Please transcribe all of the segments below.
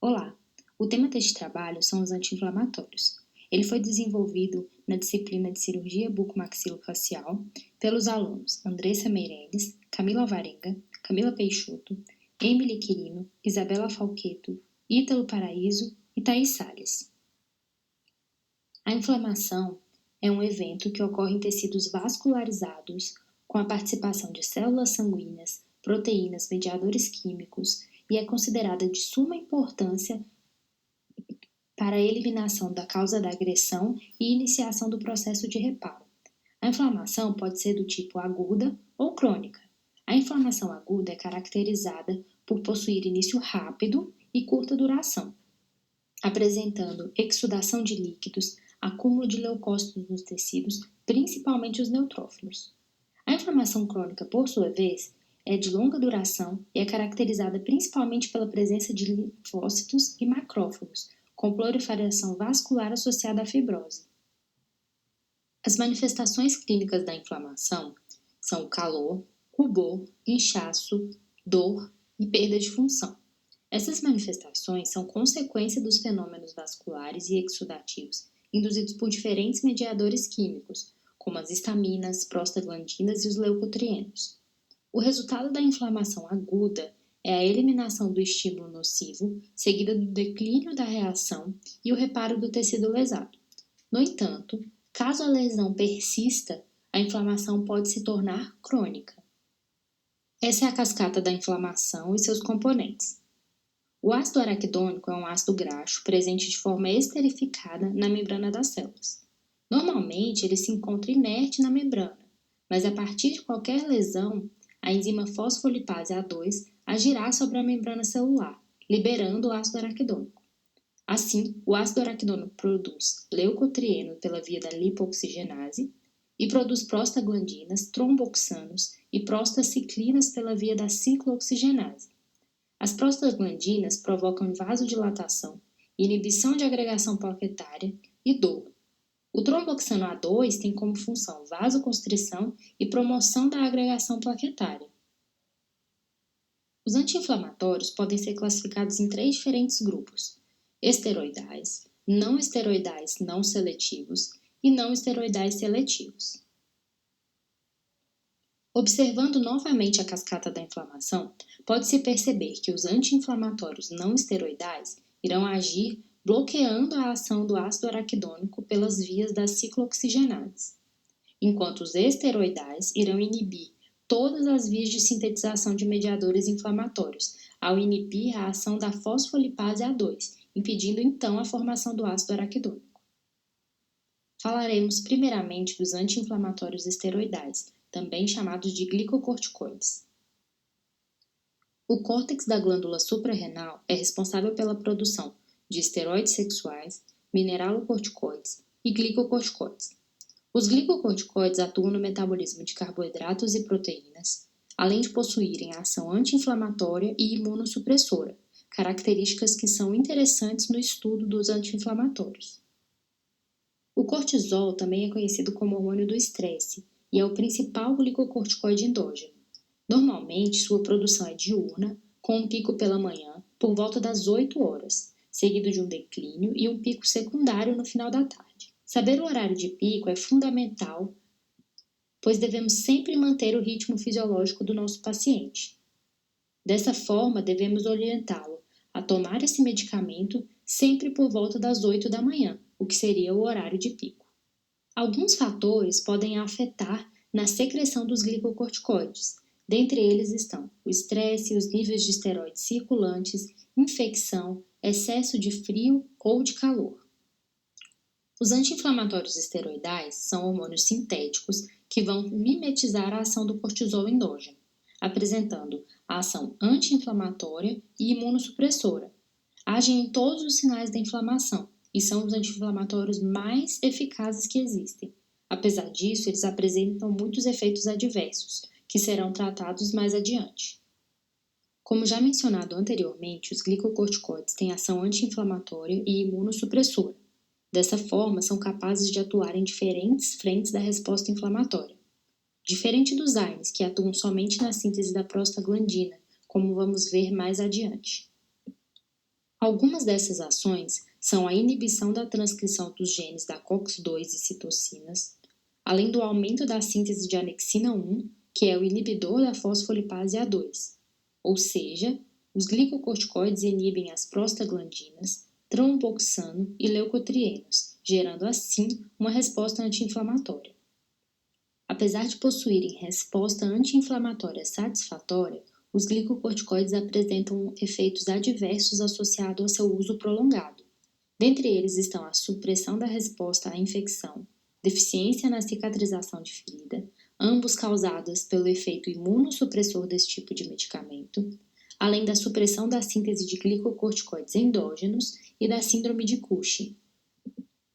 Olá! O tema deste trabalho são os anti-inflamatórios. Ele foi desenvolvido na disciplina de cirurgia bucomaxilofacial pelos alunos Andressa Meirelles, Camila Alvarenga, Camila Peixoto, Emily Quirino, Isabela Falqueto, Ítalo Paraíso e Thaís Salles. A inflamação é um evento que ocorre em tecidos vascularizados com a participação de células sanguíneas, proteínas, mediadores químicos e é considerada de suma importância para a eliminação da causa da agressão e iniciação do processo de reparo. A inflamação pode ser do tipo aguda ou crônica. A inflamação aguda é caracterizada por possuir início rápido e curta duração, apresentando exsudação de líquidos, acúmulo de leucócitos nos tecidos, principalmente os neutrófilos. A inflamação crônica, por sua vez, é de longa duração e é caracterizada principalmente pela presença de linfócitos e macrófagos, com proliferação vascular associada à fibrose. As manifestações clínicas da inflamação são calor, rubor, inchaço, dor e perda de função. Essas manifestações são consequência dos fenômenos vasculares e exudativos induzidos por diferentes mediadores químicos, como as histaminas, prostaglandinas e os leucotrienos. O resultado da inflamação aguda é a eliminação do estímulo nocivo, seguida do declínio da reação e o reparo do tecido lesado. No entanto, caso a lesão persista, a inflamação pode se tornar crônica. Essa é a cascata da inflamação e seus componentes. O ácido araquidônico é um ácido graxo presente de forma esterificada na membrana das células. Normalmente, ele se encontra inerte na membrana, mas a partir de qualquer lesão, a enzima fosfolipase A2 agirá sobre a membrana celular, liberando o ácido araquidônico. Assim, o ácido araquidônico produz leucotrieno pela via da lipoxigenase e produz prostaglandinas, tromboxanos e prostaciclinas pela via da ciclooxigenase. As prostaglandinas provocam vasodilatação, inibição de agregação plaquetária e dor. O tromboxano A2 tem como função vasoconstrição e promoção da agregação plaquetária. Os anti-inflamatórios podem ser classificados em 3 diferentes grupos: esteroidais não seletivos e não esteroidais seletivos. Observando novamente a cascata da inflamação, pode-se perceber que os anti-inflamatórios não esteroidais irão agir bloqueando a ação do ácido araquidônico pelas vias das ciclooxigenases, enquanto os esteroidais irão inibir todas as vias de sintetização de mediadores inflamatórios, ao inibir a ação da fosfolipase A2, impedindo então a formação do ácido araquidônico. Falaremos primeiramente dos anti-inflamatórios esteroidais, também chamados de glicocorticoides. O córtex da glândula suprarrenal é responsável pela produção de esteroides sexuais, mineralocorticoides e glicocorticoides. Os glicocorticoides atuam no metabolismo de carboidratos e proteínas, além de possuírem ação anti-inflamatória e imunossupressora, características que são interessantes no estudo dos anti-inflamatórios. O cortisol também é conhecido como hormônio do estresse e é o principal glicocorticoide endógeno. Normalmente, sua produção é diurna, com um pico pela manhã, por volta das 8 horas, seguido de um declínio e um pico secundário no final da tarde. Saber o horário de pico é fundamental, pois devemos sempre manter o ritmo fisiológico do nosso paciente. Dessa forma, devemos orientá-lo a tomar esse medicamento sempre por volta das 8 da manhã, o que seria o horário de pico. Alguns fatores podem afetar na secreção dos glicocorticoides. Dentre eles estão o estresse, os níveis de esteroides circulantes, infecção, excesso de frio ou de calor. Os anti-inflamatórios esteroidais são hormônios sintéticos que vão mimetizar a ação do cortisol endógeno, apresentando a ação anti-inflamatória e imunossupressora. Agem em todos os sinais da inflamação e são os anti-inflamatórios mais eficazes que existem. Apesar disso, eles apresentam muitos efeitos adversos, que serão tratados mais adiante. Como já mencionado anteriormente, os glicocorticoides têm ação anti-inflamatória e imunossupressora. Dessa forma, são capazes de atuar em diferentes frentes da resposta inflamatória. Diferente dos AINES, que atuam somente na síntese da prostaglandina, como vamos ver mais adiante. Algumas dessas ações são a inibição da transcrição dos genes da COX-2 e citocinas, além do aumento da síntese de anexina 1, que é o inibidor da fosfolipase A2, ou seja, os glicocorticoides inibem as prostaglandinas, tromboxano e leucotrienos, gerando assim uma resposta anti-inflamatória. Apesar de possuírem resposta anti-inflamatória satisfatória, os glicocorticoides apresentam efeitos adversos associados ao seu uso prolongado. Dentre eles estão a supressão da resposta à infecção, deficiência na cicatrização de ferida, ambos causadas pelo efeito imunossupressor desse tipo de medicamento, além da supressão da síntese de glicocorticoides endógenos e da síndrome de Cushing,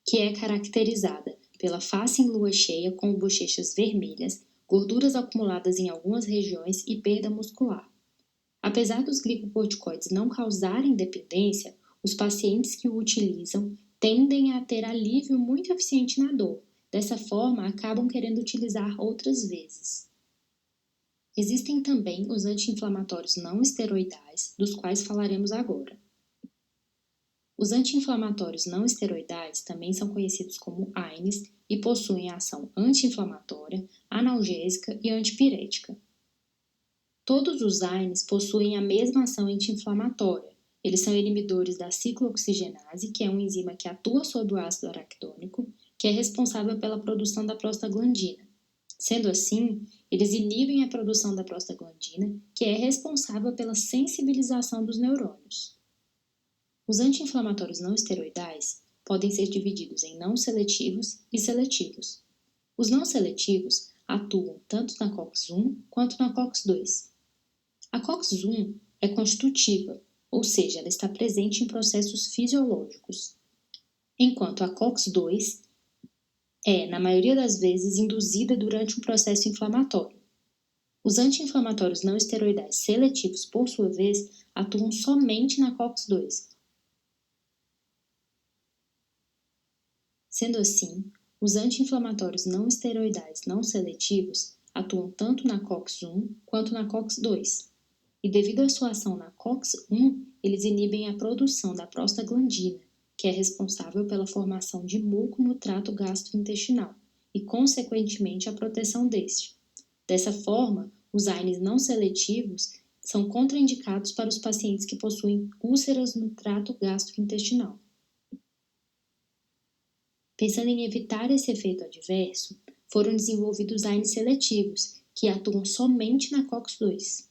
que é caracterizada pela face em lua cheia com bochechas vermelhas, gorduras acumuladas em algumas regiões e perda muscular. Apesar dos glicocorticoides não causarem dependência, os pacientes que o utilizam tendem a ter alívio muito eficiente na dor. Dessa forma, acabam querendo utilizar outras vezes. Existem também os anti-inflamatórios não esteroidais, dos quais falaremos agora. Os anti-inflamatórios não esteroidais também são conhecidos como AINES e possuem ação anti-inflamatória, analgésica e antipirética. Todos os AINES possuem a mesma ação anti-inflamatória. Eles são inibidores da ciclooxigenase, que é uma enzima que atua sobre o ácido araquidônico, que é responsável pela produção da prostaglandina. Sendo assim, eles inibem a produção da prostaglandina, que é responsável pela sensibilização dos neurônios. Os anti-inflamatórios não esteroidais podem ser divididos em não seletivos e seletivos. Os não seletivos atuam tanto na COX-1 quanto na COX-2. A COX-1 é constitutiva, ou seja, ela está presente em processos fisiológicos, enquanto a COX-2 é, na maioria das vezes, induzida durante um processo inflamatório. Os anti-inflamatórios não esteroidais seletivos, por sua vez, atuam somente na COX-2. Sendo assim, os anti-inflamatórios não esteroidais não seletivos atuam tanto na COX-1 quanto na COX-2. E devido à sua ação na COX-1, eles inibem a produção da prostaglandina, que é responsável pela formação de muco no trato gastrointestinal e, consequentemente, a proteção deste. Dessa forma, os AINES não seletivos são contraindicados para os pacientes que possuem úlceras no trato gastrointestinal. Pensando em evitar esse efeito adverso, foram desenvolvidos AINES seletivos, que atuam somente na COX-2.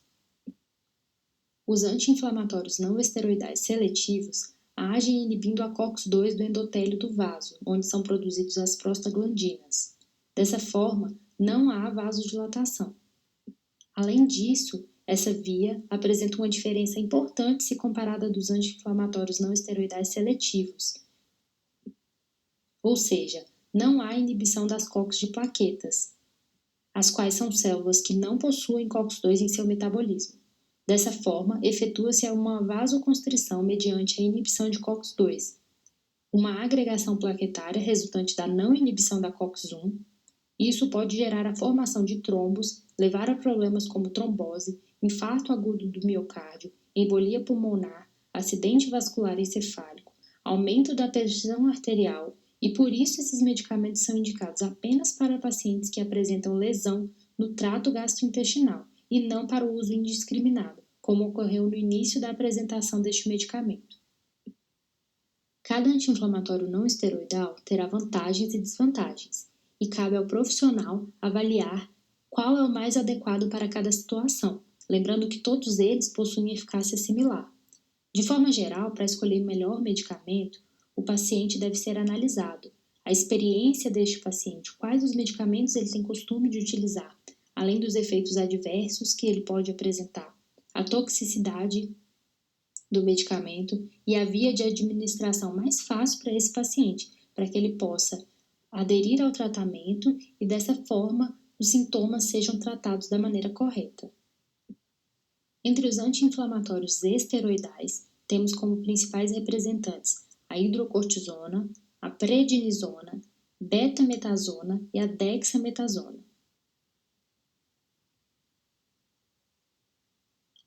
Os anti-inflamatórios não esteroidais seletivos agem inibindo a COX-2 do endotélio do vaso, onde são produzidos as prostaglandinas. Dessa forma, não há vasodilatação. Além disso, essa via apresenta uma diferença importante se comparada dos anti-inflamatórios não esteroidais seletivos. Ou seja, não há inibição das COX de plaquetas, as quais são células que não possuem COX-2 em seu metabolismo. Dessa forma, efetua-se uma vasoconstrição mediante a inibição de COX-2, uma agregação plaquetária resultante da não inibição da COX-1. Isso pode gerar a formação de trombos, levar a problemas como trombose, infarto agudo do miocárdio, embolia pulmonar, acidente vascular encefálico, aumento da pressão arterial, e por isso esses medicamentos são indicados apenas para pacientes que apresentam lesão no trato gastrointestinal e não para o uso indiscriminado, como ocorreu no início da apresentação deste medicamento. Cada anti-inflamatório não esteroidal terá vantagens e desvantagens, e cabe ao profissional avaliar qual é o mais adequado para cada situação, lembrando que todos eles possuem eficácia similar. De forma geral, para escolher o melhor medicamento, o paciente deve ser analisado, a experiência deste paciente, quais os medicamentos ele tem costume de utilizar, além dos efeitos adversos que ele pode apresentar, a toxicidade do medicamento e a via de administração mais fácil para esse paciente, para que ele possa aderir ao tratamento e dessa forma os sintomas sejam tratados da maneira correta. Entre os anti-inflamatórios esteroidais, temos como principais representantes a hidrocortisona, a prednisona, betametasona e a dexametasona.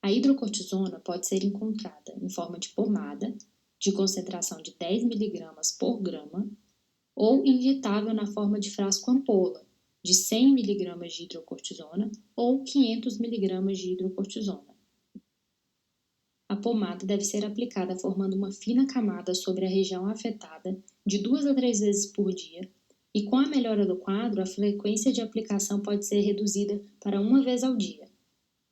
A hidrocortisona pode ser encontrada em forma de pomada, de concentração de 10 mg por grama, ou injetável na forma de frasco ampola, de 100 mg de hidrocortisona ou 500 mg de hidrocortisona. A pomada deve ser aplicada formando uma fina camada sobre a região afetada de 2 a 3 vezes por dia, e com a melhora do quadro, a frequência de aplicação pode ser reduzida para 1 vez ao dia.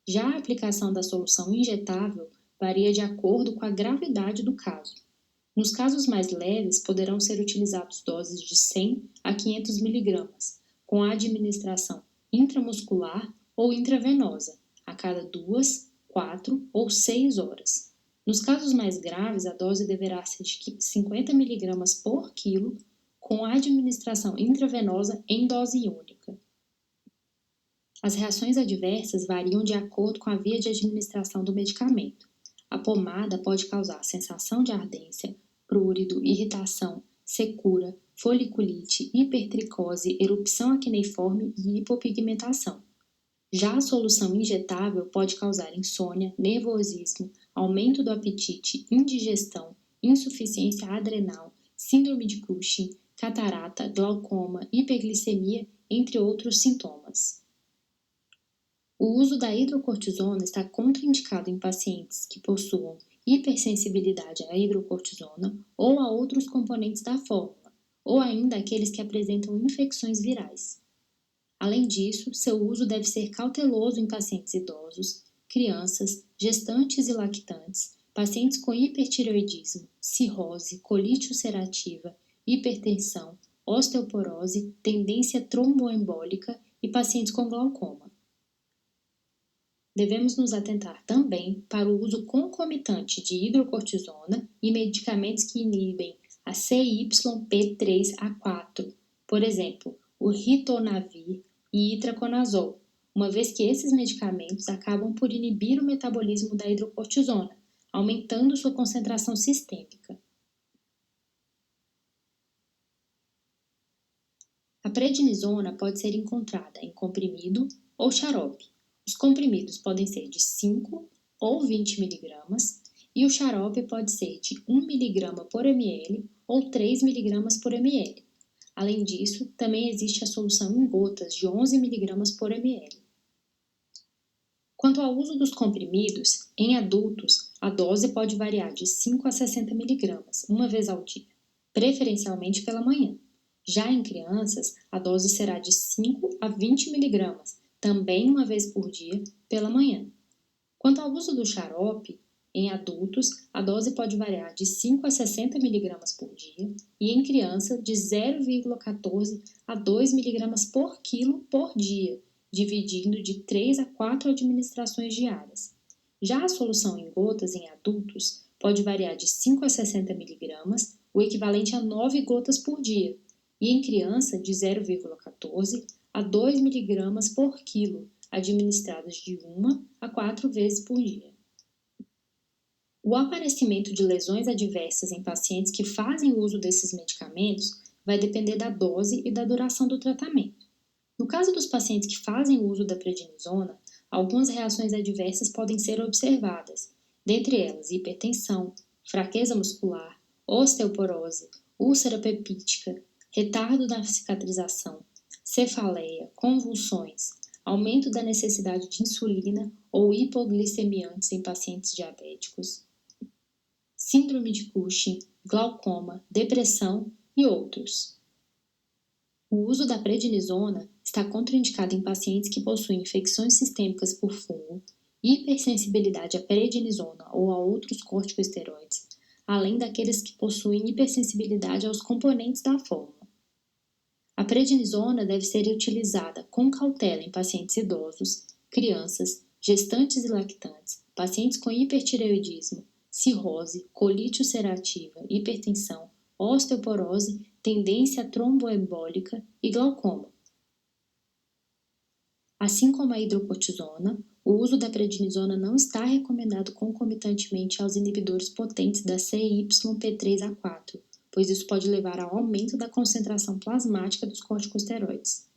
Já a aplicação da solução injetável varia de acordo com a gravidade do caso. Nos casos mais leves, poderão ser utilizadas doses de 100 a 500 mg, com a administração intramuscular ou intravenosa, a cada 2, 4 ou 6 horas. Nos casos mais graves, a dose deverá ser de 50 mg por quilo, com a administração intravenosa em dose única. As reações adversas variam de acordo com a via de administração do medicamento. A pomada pode causar sensação de ardência, prurido, irritação, secura, foliculite, hipertricose, erupção acneiforme e hipopigmentação. Já a solução injetável pode causar insônia, nervosismo, aumento do apetite, indigestão, insuficiência adrenal, síndrome de Cushing, catarata, glaucoma, hiperglicemia, entre outros sintomas. O uso da hidrocortisona está contraindicado em pacientes que possuam hipersensibilidade à hidrocortisona ou a outros componentes da fórmula, ou ainda aqueles que apresentam infecções virais. Além disso, seu uso deve ser cauteloso em pacientes idosos, crianças, gestantes e lactantes, pacientes com hipertireoidismo, cirrose, colite ulcerativa, hipertensão, osteoporose, tendência tromboembólica e pacientes com glaucoma. Devemos nos atentar também para o uso concomitante de hidrocortisona e medicamentos que inibem a CYP3A4, por exemplo, o ritonavir e itraconazol, uma vez que esses medicamentos acabam por inibir o metabolismo da hidrocortisona, aumentando sua concentração sistêmica. A prednisona pode ser encontrada em comprimido ou xarope. Os comprimidos podem ser de 5 ou 20 mg e o xarope pode ser de 1 mg por ml ou 3 mg por ml. Além disso, também existe a solução em gotas de 11 mg por ml. Quanto ao uso dos comprimidos, em adultos, a dose pode variar de 5 a 60 mg, uma vez ao dia, preferencialmente pela manhã. Já em crianças, a dose será de 5 a 20 mg, também uma vez por dia, pela manhã. Quanto ao uso do xarope, em adultos, a dose pode variar de 5 a 60 mg por dia e em criança de 0,14 a 2 mg por quilo por dia, dividindo de 3 a 4 administrações diárias. Já a solução em gotas em adultos pode variar de 5 a 60 mg, o equivalente a 9 gotas por dia, e em criança de 0,14 a 2 mg por quilo, administradas de 1 a 4 vezes por dia. O aparecimento de lesões adversas em pacientes que fazem uso desses medicamentos vai depender da dose e da duração do tratamento. No caso dos pacientes que fazem uso da prednisona, algumas reações adversas podem ser observadas, dentre elas hipertensão, fraqueza muscular, osteoporose, úlcera peptítica, retardo da cicatrização, cefaleia, convulsões, aumento da necessidade de insulina ou hipoglicemiantes em pacientes diabéticos, síndrome de Cushing, glaucoma, depressão e outros. O uso da prednisona está contraindicado em pacientes que possuem infecções sistêmicas por fungo, hipersensibilidade à prednisona ou a outros corticosteroides, além daqueles que possuem hipersensibilidade aos componentes da fórmula. A prednisona deve ser utilizada com cautela em pacientes idosos, crianças, gestantes e lactantes, pacientes com hipertireoidismo, cirrose, colite ulcerativa, hipertensão, osteoporose, tendência tromboembólica e glaucoma. Assim como a hidrocortisona, o uso da prednisona não está recomendado concomitantemente aos inibidores potentes da CYP3A4, pois isso pode levar ao aumento da concentração plasmática dos corticosteroides.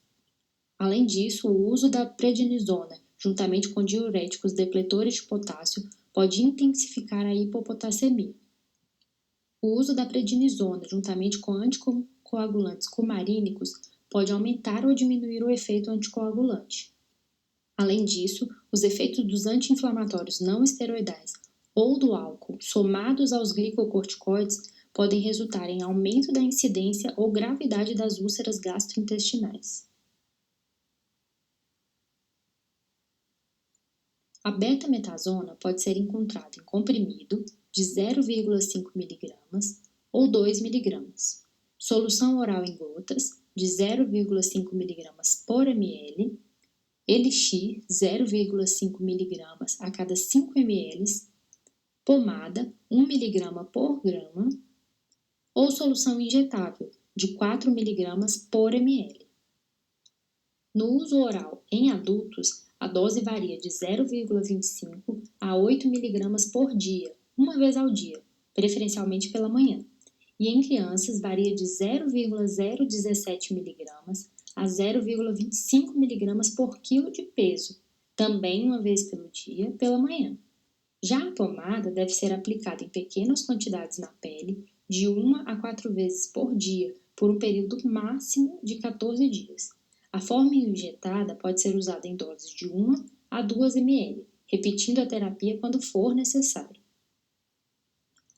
Além disso, o uso da prednisona, juntamente com diuréticos depletores de potássio, pode intensificar a hipopotassemia. O uso da prednisona, juntamente com anticoagulantes cumarínicos, pode aumentar ou diminuir o efeito anticoagulante. Além disso, os efeitos dos anti-inflamatórios não esteroidais ou do álcool, somados aos glicocorticoides, podem resultar em aumento da incidência ou gravidade das úlceras gastrointestinais. A betametasona pode ser encontrada em comprimido de 0,5 mg ou 2 mg, solução oral em gotas de 0,5 mg por ml, elixir 0,5 mg a cada 5 ml, pomada 1 mg por grama ou solução injetável de 4 mg por ml. No uso oral em adultos, a dose varia de 0,25 a 8 mg por dia, uma vez ao dia, preferencialmente pela manhã. E em crianças varia de 0,017 mg a 0,25 mg por quilo de peso, também uma vez pelo dia, pela manhã. Já a pomada deve ser aplicada em pequenas quantidades na pele, de 1 a 4 vezes por dia, por um período máximo de 14 dias. A forma injetada pode ser usada em doses de 1 a 2 ml, repetindo a terapia quando for necessário.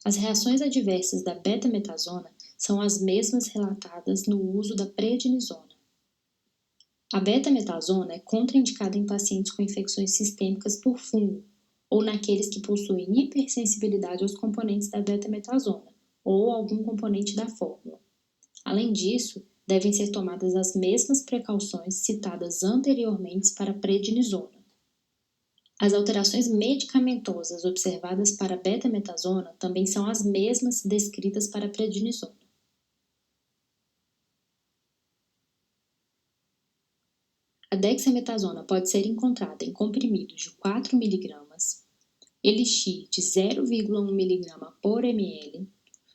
As reações adversas da betametasona são as mesmas relatadas no uso da prednisona. A betametasona é contraindicada em pacientes com infecções sistêmicas por fungo ou naqueles que possuem hipersensibilidade aos componentes da betametasona ou algum componente da fórmula. Além disso, devem ser tomadas as mesmas precauções citadas anteriormente para a prednisona. As alterações medicamentosas observadas para a betametasona também são as mesmas descritas para a prednisona. A dexametasona pode ser encontrada em comprimidos de 4 mg, elixir de 0,1 mg por ml,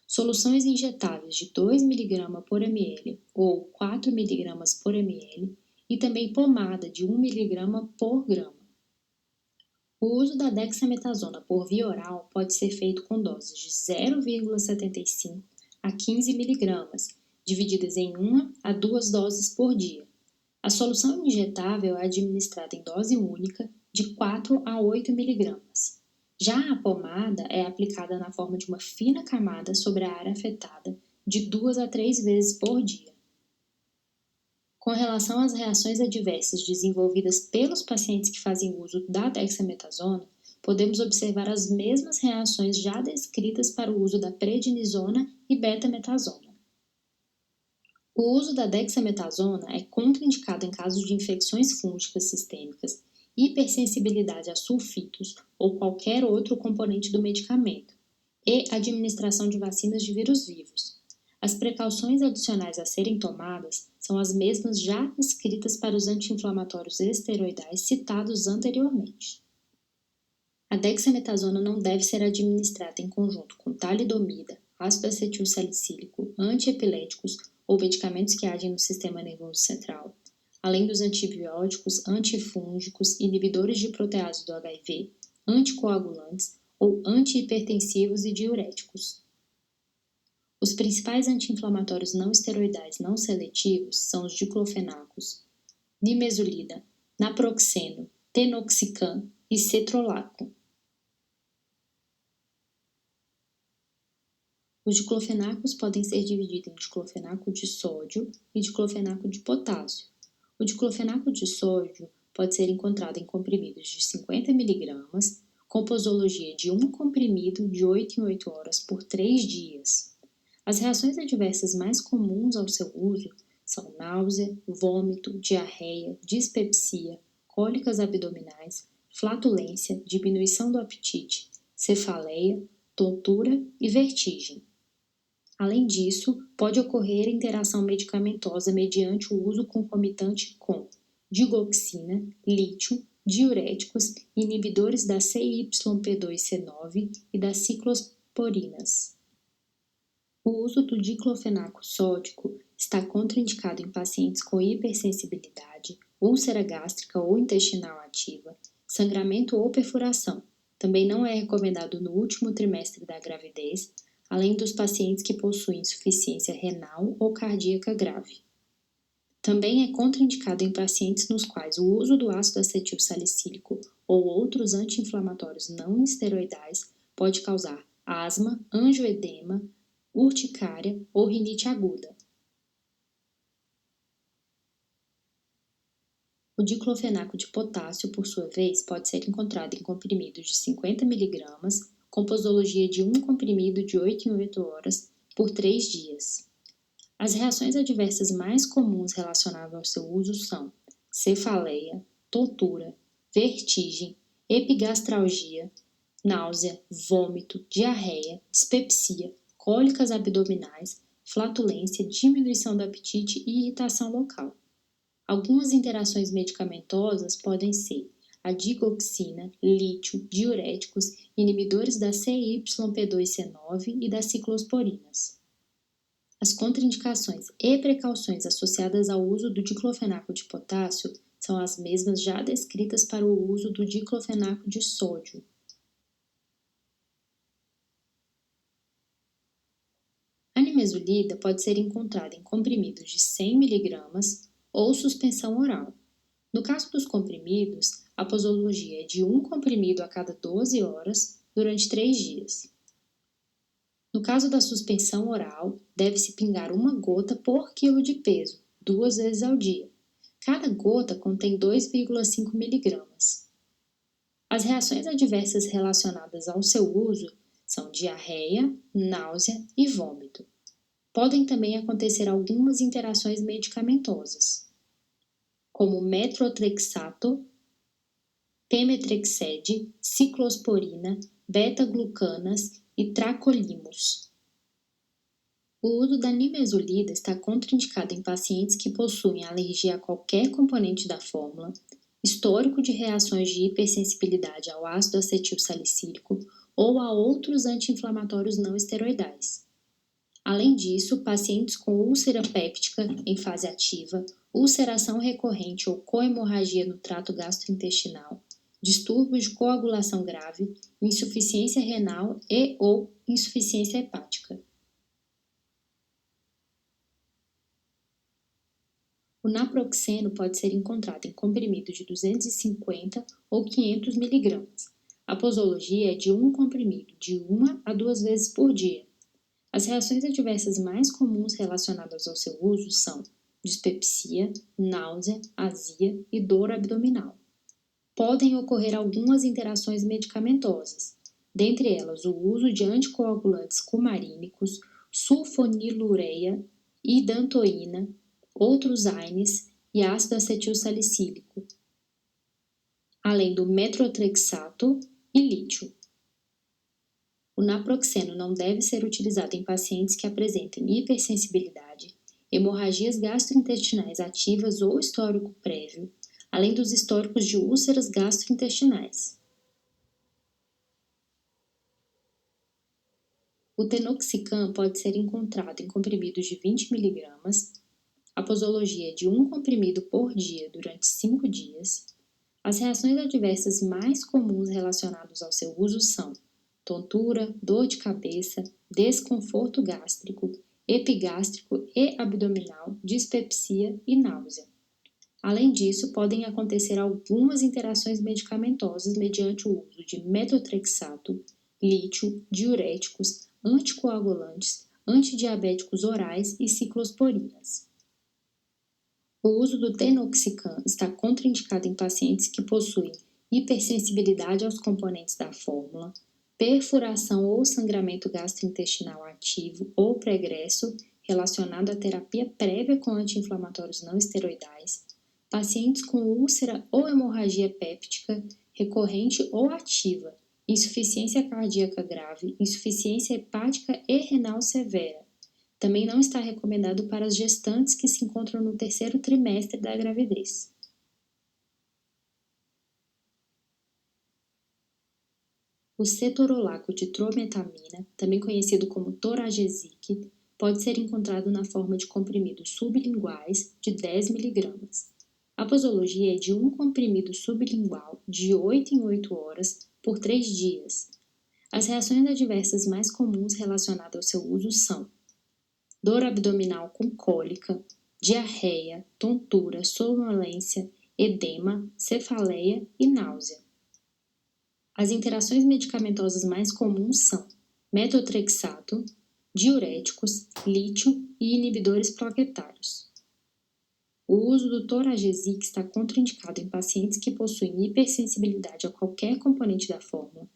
soluções injetáveis de 2 mg por ml ou 4 mg por ml e também pomada de 1 mg por grama. O uso da dexametasona por via oral pode ser feito com doses de 0,75 a 15 mg, divididas em 1 a 2 doses por dia. A solução injetável é administrada em dose única de 4 a 8 mg. Já a pomada é aplicada na forma de uma fina camada sobre a área afetada de 2 a 3 vezes por dia. Com relação às reações adversas desenvolvidas pelos pacientes que fazem uso da dexametasona, podemos observar as mesmas reações já descritas para o uso da prednisona e betametasona. O uso da dexametasona é contraindicado em casos de infecções fúngicas sistêmicas, hipersensibilidade a sulfitos ou qualquer outro componente do medicamento, e administração de vacinas de vírus vivos. As precauções adicionais a serem tomadas são as mesmas já descritas para os anti-inflamatórios esteroidais citados anteriormente. A dexametasona não deve ser administrada em conjunto com talidomida, ácido acetil salicílico, antiepiléticos ou medicamentos que agem no sistema nervoso central, além dos antibióticos, antifúngicos, inibidores de protease do HIV, anticoagulantes ou antihipertensivos e diuréticos. Os principais anti-inflamatórios não esteroidais não seletivos são os diclofenacos, nimesulida, naproxeno, tenoxicam e cetrolaco. Os diclofenacos podem ser divididos em diclofenaco de sódio e diclofenaco de potássio. O diclofenaco de sódio pode ser encontrado em comprimidos de 50 mg, com posologia de um comprimido de 8 em 8 horas por 3 dias. As reações adversas mais comuns ao seu uso são náusea, vômito, diarreia, dispepsia, cólicas abdominais, flatulência, diminuição do apetite, cefaleia, tontura e vertigem. Além disso, pode ocorrer interação medicamentosa mediante o uso concomitante com digoxina, lítio, diuréticos, inibidores da CYP2C9 e das ciclosporinas. O uso do diclofenaco sódico está contraindicado em pacientes com hipersensibilidade, úlcera gástrica ou intestinal ativa, sangramento ou perfuração. Também não é recomendado no último trimestre da gravidez, além dos pacientes que possuem insuficiência renal ou cardíaca grave. Também é contraindicado em pacientes nos quais o uso do ácido acetil salicílico ou outros anti-inflamatórios não esteroidais pode causar asma, angioedema, urticária ou rinite aguda. O diclofenaco de potássio, por sua vez, pode ser encontrado em comprimidos de 50 mg, com posologia de um comprimido de 8 em 8 horas, por 3 dias. As reações adversas mais comuns relacionadas ao seu uso são cefaleia, tontura, vertigem, epigastralgia, náusea, vômito, diarreia, dispepsia, cólicas abdominais, flatulência, diminuição do apetite e irritação local. Algumas interações medicamentosas podem ser a digoxina, lítio, diuréticos, inibidores da CYP2C9 e das ciclosporinas. As contraindicações e precauções associadas ao uso do diclofenaco de potássio são as mesmas já descritas para o uso do diclofenaco de sódio. A nimesulida pode ser encontrada em comprimidos de 100 mg ou suspensão oral. No caso dos comprimidos, a posologia é de um comprimido a cada 12 horas durante 3 dias. No caso da suspensão oral, deve-se pingar uma gota por quilo de peso, 2 vezes ao dia. Cada gota contém 2,5 mg. As reações adversas relacionadas ao seu uso são diarreia, náusea e vômito. Podem também acontecer algumas interações medicamentosas, como metrotrexato, pemetrexed, ciclosporina, beta-glucanas e tracolimos. O uso da nimesulida está contraindicado em pacientes que possuem alergia a qualquer componente da fórmula, histórico de reações de hipersensibilidade ao ácido acetil salicílico ou a outros anti-inflamatórios não esteroidais. Além disso, pacientes com úlcera péptica em fase ativa, ulceração recorrente ou cohemorragia no trato gastrointestinal, distúrbios de coagulação grave, insuficiência renal e ou insuficiência hepática. O naproxeno pode ser encontrado em comprimido de 250 ou 500 mg. A posologia é de um comprimido de 1 a 2 vezes por dia. As reações adversas mais comuns relacionadas ao seu uso são dispepsia, náusea, azia e dor abdominal. Podem ocorrer algumas interações medicamentosas, dentre elas o uso de anticoagulantes cumarínicos, sulfonilureia, idantoína, outros AINES e ácido acetil salicílico, além do metrotrexato e lítio. O naproxeno não deve ser utilizado em pacientes que apresentem hipersensibilidade, hemorragias gastrointestinais ativas ou histórico prévio, além dos históricos de úlceras gastrointestinais. O tenoxicam pode ser encontrado em comprimidos de 20 mg, a posologia é de um comprimido por dia durante 5 dias. As reações adversas mais comuns relacionadas ao seu uso são tontura, dor de cabeça, desconforto gástrico, epigástrico e abdominal, dispepsia e náusea. Além disso, podem acontecer algumas interações medicamentosas mediante o uso de metotrexato, lítio, diuréticos, anticoagulantes, antidiabéticos orais e ciclosporinas. O uso do tenoxicam está contraindicado em pacientes que possuem hipersensibilidade aos componentes da fórmula, perfuração ou sangramento gastrointestinal ativo ou pregresso relacionado à terapia prévia com anti-inflamatórios não esteroidais, pacientes com úlcera ou hemorragia péptica recorrente ou ativa, insuficiência cardíaca grave, insuficiência hepática e renal severa. Também não está recomendado para as gestantes que se encontram no 3º trimestre da gravidez. O cetorolaco de trometamina, também conhecido como Toragesic, pode ser encontrado na forma de comprimidos sublinguais de 10 mg. A posologia é de um comprimido sublingual de 8 em 8 horas por 3 dias. As reações adversas mais comuns relacionadas ao seu uso são dor abdominal com cólica, diarreia, tontura, sonolência, edema, cefaleia e náusea. As interações medicamentosas mais comuns são metotrexato, diuréticos, lítio e inibidores plaquetários. O uso do Toragesic está contraindicado em pacientes que possuem hipersensibilidade a qualquer componente da fórmula,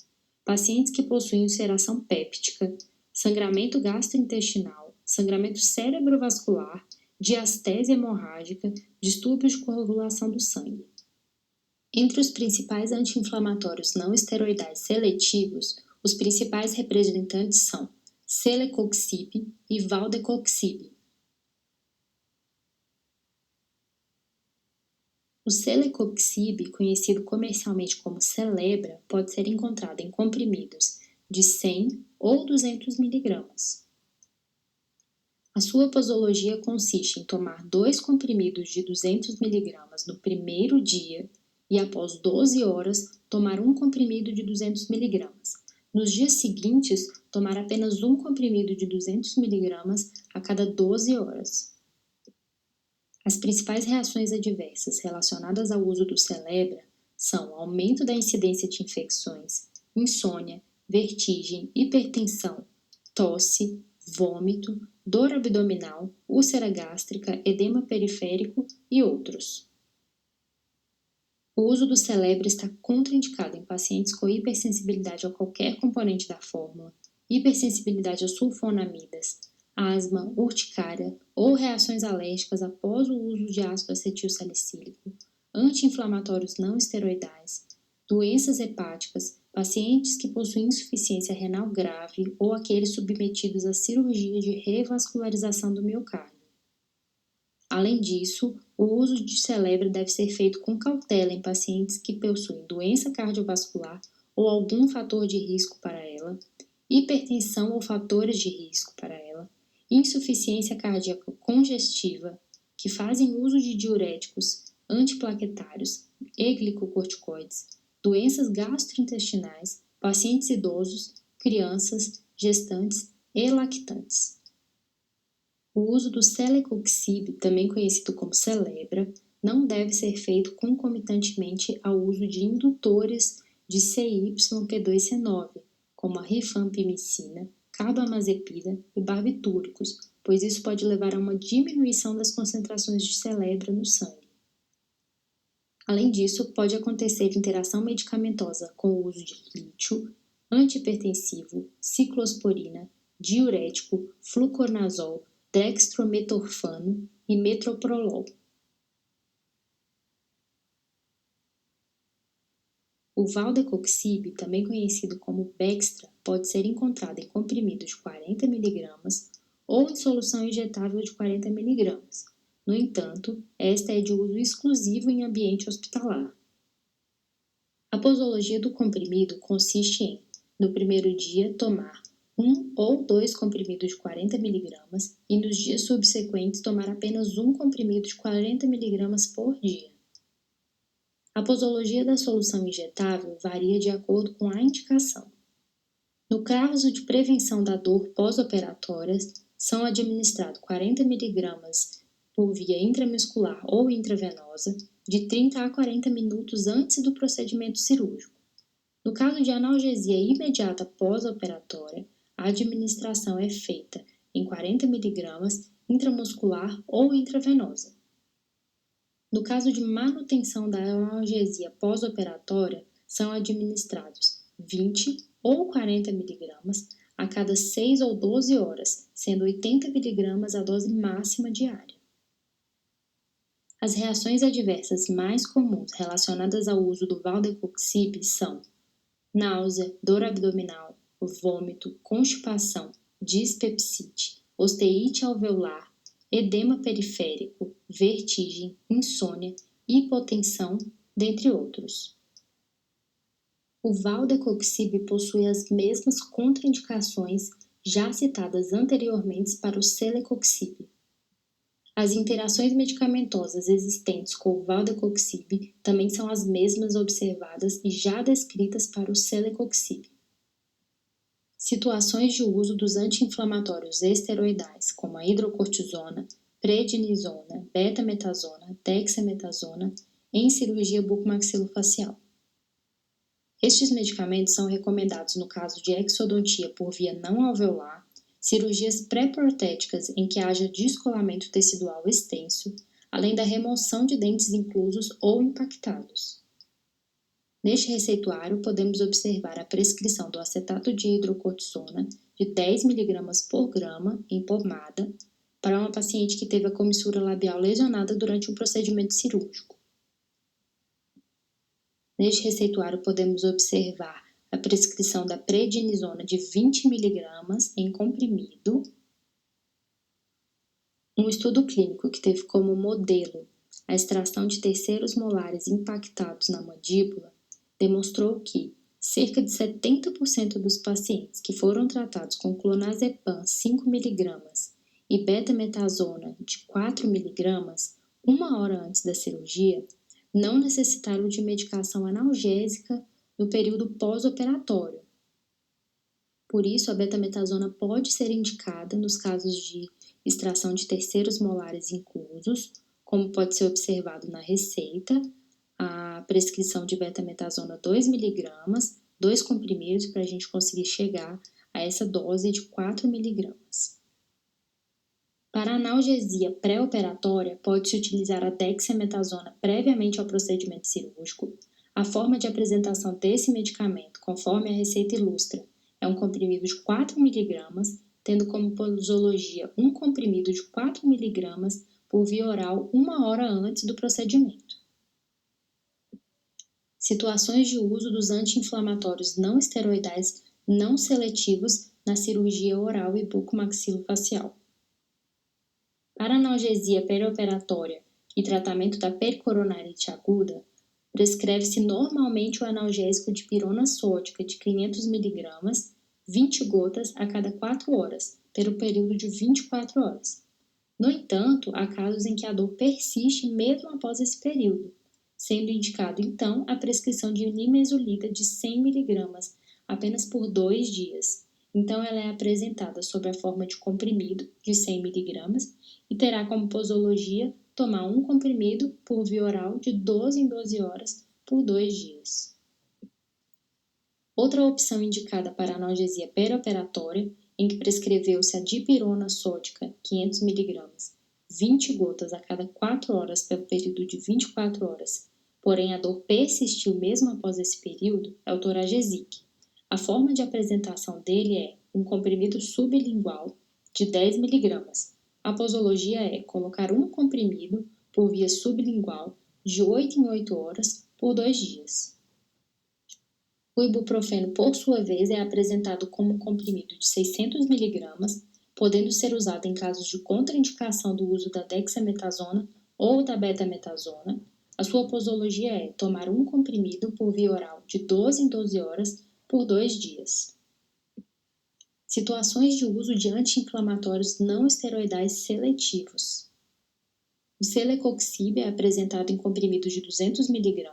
pacientes que possuem ulceração péptica, sangramento gastrointestinal, sangramento cerebrovascular, diastese hemorrágica, distúrbios de coagulação do sangue. Entre os principais anti-inflamatórios não esteroidais seletivos, os principais representantes são celecoxib e valdecoxib. O celecoxib, conhecido comercialmente como Celebra, pode ser encontrado em comprimidos de 100 ou 200 mg. A sua posologia consiste em tomar 2 comprimidos de 200 mg no primeiro dia e, após 12 horas, tomar um comprimido de 200 mg. Nos dias seguintes, tomar apenas um comprimido de 200 mg a cada 12 horas. As principais reações adversas relacionadas ao uso do Celebra são aumento da incidência de infecções, insônia, vertigem, hipertensão, tosse, vômito, dor abdominal, úlcera gástrica, edema periférico e outros. O uso do Celebra está contraindicado em pacientes com hipersensibilidade a qualquer componente da fórmula, hipersensibilidade a sulfonamidas, asma, urticária ou reações alérgicas após o uso de ácido acetilsalicílico, anti-inflamatórios não esteroidais, doenças hepáticas, pacientes que possuem insuficiência renal grave ou aqueles submetidos à cirurgia de revascularização do miocárdio. Além disso, o uso de Celebra deve ser feito com cautela em pacientes que possuem doença cardiovascular ou algum fator de risco para ela, hipertensão ou fatores de risco para ela, insuficiência cardíaca congestiva, que fazem uso de diuréticos, antiplaquetários e glicocorticoides, doenças gastrointestinais, pacientes idosos, crianças, gestantes e lactantes. O uso do celecoxib, também conhecido como Celebra, não deve ser feito concomitantemente ao uso de indutores de CYP2C9, como a rifampicina, carbamazepina e barbitúricos, pois isso pode levar a uma diminuição das concentrações de Celebra no sangue. Além disso, pode acontecer interação medicamentosa com o uso de lítio, antihipertensivo, ciclosporina, diurético, fluconazol, dextrometorfano e metoprolol. O valdecoxib, também conhecido como Bextra, pode ser encontrado em comprimidos de 40 mg ou em solução injetável de 40 mg. No entanto, esta é de uso exclusivo em ambiente hospitalar. A posologia do comprimido consiste em, no primeiro dia, tomar 1 ou 2 comprimidos de 40 mg e nos dias subsequentes tomar apenas um comprimido de 40 mg por dia. A posologia da solução injetável varia de acordo com a indicação. No caso de prevenção da dor pós-operatória, são administrados 40 mg por via intramuscular ou intravenosa de 30 a 40 minutos antes do procedimento cirúrgico. No caso de analgesia imediata pós-operatória, a administração é feita em 40 mg intramuscular ou intravenosa. No caso de manutenção da analgesia pós-operatória, são administrados 20 ou 40 mg a cada 6 ou 12 horas, sendo 80 mg a dose máxima diária. As reações adversas mais comuns relacionadas ao uso do valdecoxib são náusea, dor abdominal, vômito, constipação, dispepsite, osteite alveolar, edema periférico, vertigem, insônia, hipotensão, dentre outros. O valdecoxib possui as mesmas contraindicações já citadas anteriormente para o celecoxib. As interações medicamentosas existentes com o valdecoxib também são as mesmas observadas e já descritas para o celecoxib. Situações de uso dos anti-inflamatórios esteroidais, como a hidrocortisona, prednisona, betametasona, dexametasona, em cirurgia bucomaxilofacial. Estes medicamentos são recomendados no caso de exodontia por via não alveolar, cirurgias pré-protéticas em que haja descolamento tecidual extenso, além da remoção de dentes inclusos ou impactados. Neste receituário, podemos observar a prescrição do acetato de hidrocortisona de 10 mg por grama em pomada para uma paciente que teve a comissura labial lesionada durante um procedimento cirúrgico. Neste receituário, podemos observar a prescrição da prednisona de 20 mg em comprimido. Um estudo clínico que teve como modelo a extração de terceiros molares impactados na mandíbula demonstrou que cerca de 70% dos pacientes que foram tratados com clonazepam 5 mg e betametasona de 4 mg, uma hora antes da cirurgia, não necessitaram de medicação analgésica no período pós-operatório. Por isso, a betametasona pode ser indicada nos casos de extração de terceiros molares inclusos, como pode ser observado na receita, a prescrição de betametasona 2 mg, 2 comprimidos para a gente conseguir chegar a essa dose de 4 mg. Para analgesia pré-operatória, pode-se utilizar a dexametasona previamente ao procedimento cirúrgico. A forma de apresentação desse medicamento, conforme a receita ilustra, é um comprimido de 4 mg, tendo como posologia um comprimido de 4 mg por via oral uma hora antes do procedimento. Situações de uso dos anti-inflamatórios não esteroidais não seletivos na cirurgia oral e bucomaxilofacial. Para analgesia perioperatória e tratamento da pericoronarite aguda, prescreve-se normalmente o analgésico de pirona sódica de 500 mg, 20 gotas a cada 4 horas, pelo período de 24 horas. No entanto, há casos em que a dor persiste mesmo após esse período, sendo indicado então a prescrição de nimesulida de 100 mg apenas por 2 dias. Então ela é apresentada sob a forma de comprimido de 100 mg e terá como posologia tomar um comprimido por via oral de 12 em 12 horas por 2 dias. Outra opção indicada para analgesia perioperatória, em que prescreveu-se a dipirona sódica 500 mg, 20 gotas a cada 4 horas pelo período de 24 horas, porém a dor persistiu mesmo após esse período, é o Toragesic. A forma de apresentação dele é um comprimido sublingual de 10 mg. A posologia é colocar um comprimido por via sublingual de 8 em 8 horas por 2 dias. O ibuprofeno, por sua vez, é apresentado como um comprimido de 600 mg, podendo ser usado em casos de contraindicação do uso da dexametasona ou da betametasona. A sua posologia é tomar um comprimido por via oral de 12 em 12 horas por 2 dias. Situações de uso de anti-inflamatórios não esteroidais seletivos. O celecoxib é apresentado em comprimidos de 200 mg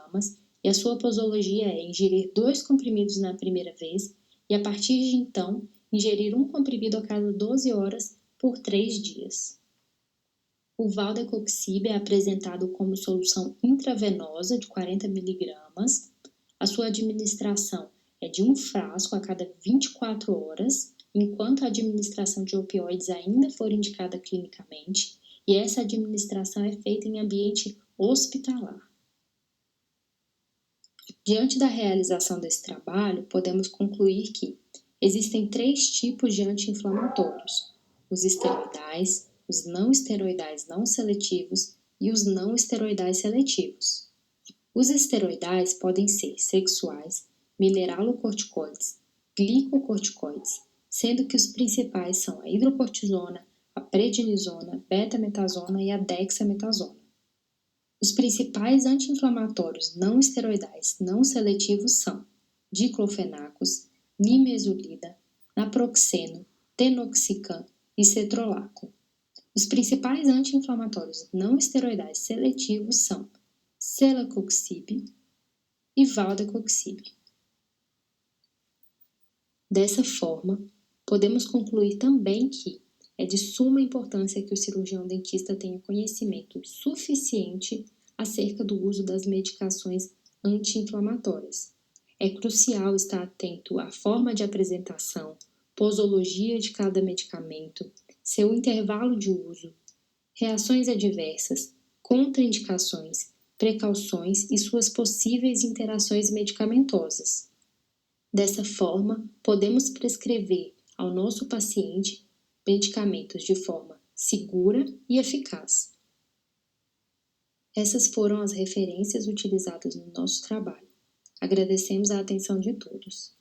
e a sua posologia é ingerir 2 comprimidos na primeira vez e, a partir de então, ingerir um comprimido a cada 12 horas por 3 dias. O valdecoxib é apresentado como solução intravenosa de 40 mg. A sua administração é de um frasco a cada 24 horas, enquanto a administração de opioides ainda for indicada clinicamente, e essa administração é feita em ambiente hospitalar. Diante da realização desse trabalho, podemos concluir que existem 3 tipos de anti-inflamatórios: os esteroidais, os não esteroidais não seletivos e os não esteroidais seletivos. Os esteroidais podem ser sexuais, mineralocorticoides, glicocorticoides, sendo que os principais são a hidrocortisona, a prednisona, betametasona e a dexametasona. Os principais anti-inflamatórios não esteroidais não seletivos são diclofenacos, nimesulida, naproxeno, tenoxicam e cetrolaco. Os principais anti-inflamatórios não esteroidais seletivos são celecoxib e valdecoxib. Dessa forma, Podemos concluir também que é de suma importância que o cirurgião dentista tenha conhecimento suficiente acerca do uso das medicações anti-inflamatórias. É crucial estar atento à forma de apresentação, posologia de cada medicamento, seu intervalo de uso, reações adversas, contraindicações, precauções e suas possíveis interações medicamentosas. Dessa forma, podemos prescrever ao nosso paciente medicamentos de forma segura e eficaz. Essas foram as referências utilizadas no nosso trabalho. Agradecemos a atenção de todos.